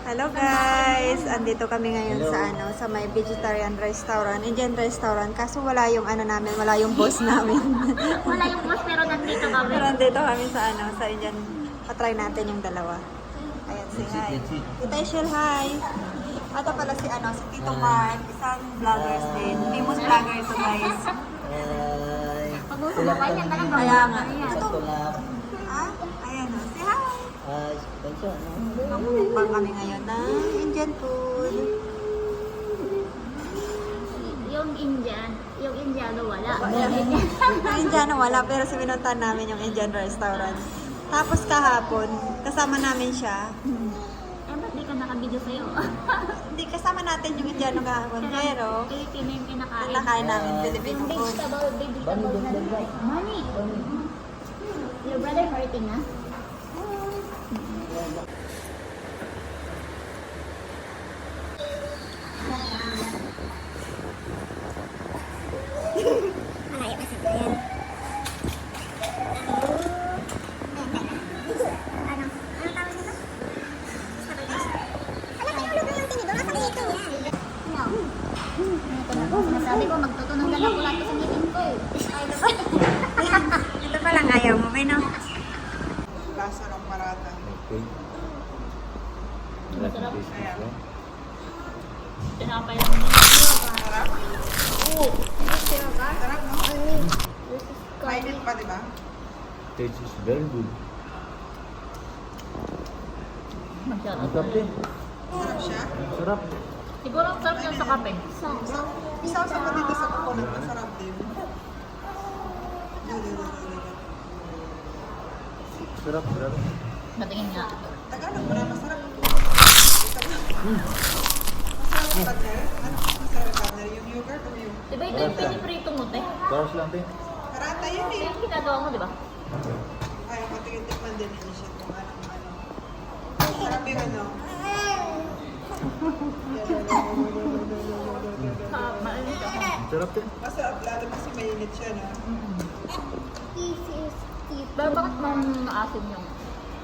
Hello guys! Andito kami ngayon sa may vegetarian restaurant, Indian restaurant. Kaso wala yung namin, wala yung boss namin. Wala yung boss pero nandito kami. Pero andito kami sa Indian. Patry natin yung dalawa. Ayan, say hi. Tita Ishel, hi! Ito pala si Tito Mark, isang vloggers din. Famous vlogger ito guys. Pag-uusap mo kayo, yan talagang Kaya nga. yan. Ito. Ayan o, say hi! Mamumukbang kami ngayon na Indian food. Yung Indiano wala. Yung Indiano wala, pero sinuntan namin yung Indian restaurant. Tapos kahapon, kasama namin siya. Ba't di ka nakabidyo sa'yo? Hindi, kasama natin yung Indiano kahapon, pero Pilipino yung kinakain. nakain namin Filipino Yung food. vegetable na money. Your brother hurting na? Sabi ko, magtutunog na ako lahat sa meeting ko eh. Ito palang ayaw mo, no? Lasa ng parata. Okay. Masarap. Ayan. Tinapay lang nila. Sarap? Oo. Sarap, no? This is Mainit pa, di ba? Taste is very good. Masyado. Masarap din. Sarap siya? Sarap. Siguro ang sarap yan sa kape. Isaw-saw pa dito sa coconut, masarap din. Sarap, sarap. Natingin nga. Tagalog mo na, masarap. Masarap ang partner? Ano masarap ang partner? Yung yogurt o yung... Diba ito yung piniprito mo, te? Bawas lang din. Parata yun eh. Yung ginagawa mo, diba? Ay, matigil-tikman din niya siya kung ano. Sarap yung ano. Mainit ako. Sarap din. Masarap lalo kasi mainit siya, no? Pero bakit maasim yung...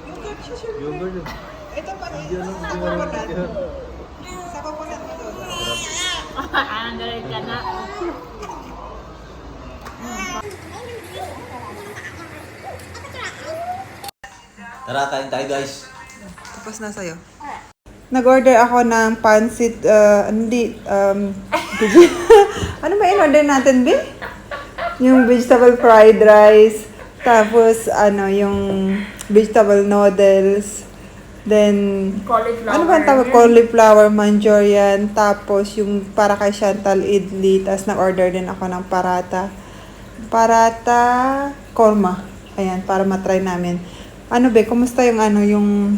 Yogurt siya, syempre. Yogurt din. Ito pa rin. Hindi ano, Sa hindi ano. coconut. Sa coconut mo to. Ang galit ka na. Tara, kain tayo guys. Tapos na sa'yo. Nag-order ako ng pancit, ano ba in-order natin, Be? Yung vegetable fried rice, tapos, yung vegetable noodles, then, Cauliflower. ano ba ang tawag? Cauliflower Manchurian, tapos yung para kay Chantal idli, tapos nag-order din ako ng parata, korma. Ayan, para matry namin. Ano, Be, kumusta yung anong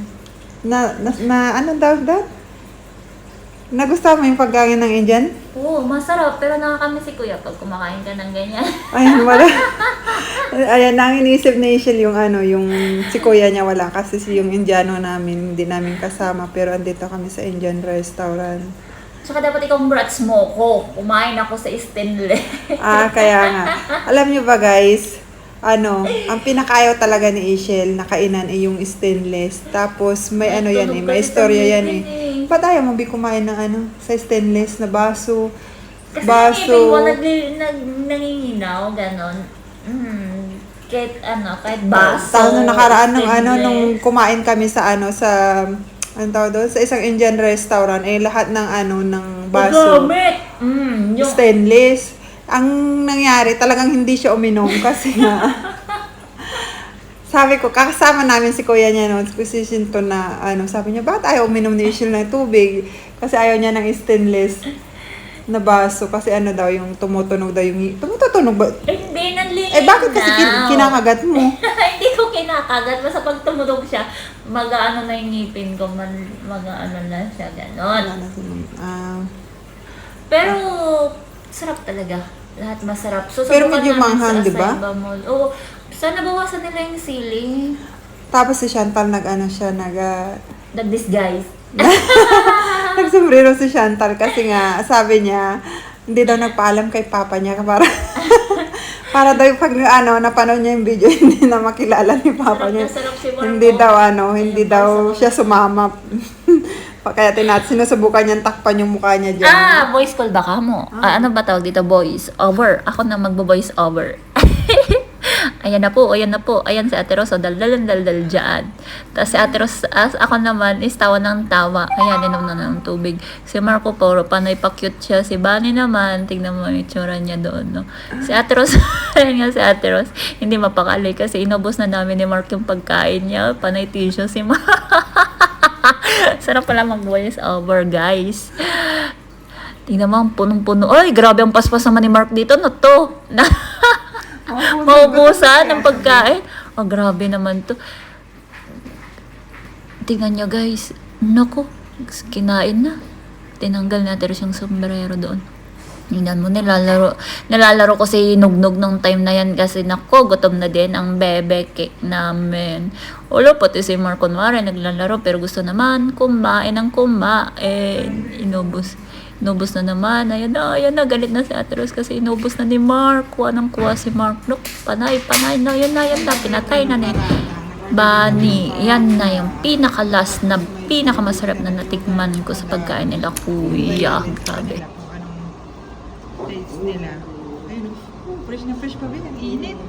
tawag doon? Nagustuhan mo yung pagkain ng Indian? Oo, masarap. Pero nakakamiss si Kuya pag kumakain ka ng ganyan. Ayan, wala. Ayan, nang iniisip ni Ishel yung yung si kuya niya wala. Kasi yung Indiano namin, hindi namin kasama. Pero andito kami sa Indian restaurant. Tsaka dapat ikaw brats mo ko. Kumain ako sa stainless. Kaya nga. Alam niyo ba guys, ang pinakayaw talaga ni Ishel na kainan ay yung stainless. Tapos may yan eh, may istorya yan eh. Ba't ayaw mo kumain ng sa stainless na baso? Kasi yung mo nanginginaw, ganon. Kahit baso. Tapos nung nakaraan stainless. nung kumain kami sa ang tawag doon, sa isang Indian restaurant, lahat ng ng baso Gamit! Yung stainless. Ang nangyari, talagang hindi siya uminom kasi nga, sabi ko, kakasama namin si kuya niya noon, si Shinto na, sabi niya, bakit ayaw uminom ni Ishel ng tubig? Kasi ayaw niya ng stainless na baso, kasi daw, yung tumutunog daw yung, tumutunog ba? hindi, nanlilinaw. Bakit kasi kinakagat mo? Hindi ko kinakagat. Basta pag tumunog siya, mag-ano na yung ngipin ko, mag-ano na siya, ganon. Pero, sarap talaga. Lahat masarap. So, Pero subukan medyo namin manghang, sa di ba? Acaiba Mall. Oo. Sana bawasan nila yung sili. Tapos si Chantal Nag-disguise. nagsombrero si Chantal kasi nga, sabi niya, hindi daw nagpaalam kay papa niya para para daw pag napanood niya yung video, hindi na makilala ni papa Sarap niya. na sarap si Marco. Hindi daw hindi daw siya sumama. Kaya sinusubukan niyang takpan yung mukha niya dyan. Voice call baka mo. Ano ba tawag dito? Voice over. Ako na magbo-voice over. Ayan na po. Ayan si Ate Ros. Daldal dyan. Tapos si Ate Ros, ako naman is tawa ng tawa. Ayan, inom na ng tubig. Si Marco puro panay pa-cute siya. Si Bunny naman, tignan mo yung itsura niya doon. No? Si Ate Ros, ayan nga si Ate Ros, hindi mapakali kasi inubos na namin ni Mark yung pagkain niya. Panay tissue si Mark. Sarap pala mag-voice over, guys. Tingnan mo, punong-puno. Ay, grabe ang paspas naman ni Mark dito. No to? Maubusan ng pagkain. Oh, grabe naman to. Tingnan nyo, guys. Naku, kinain na. Tinanggal natin yung sombrero doon. Tingnan mo, nilalaro ko si Nugnog nung time na yan kasi nako, gutom na din ang bebe cake namin. Ulo, pati si Mark kunwari naglalaro pero gusto naman kumain ng kumain. Inubos na naman. Ayan na, galit na si Ate Ros kasi inubos na ni Mark. Kuha si Mark. Look, panay na, yan na, pinatay na ni Bunny. Yan na yung pinaka-last na pinakamasarap na natikman ko sa pagkain nila, kuya. Grabe. Taste nila. Ayun, fresh na fresh pa ba? Ang init.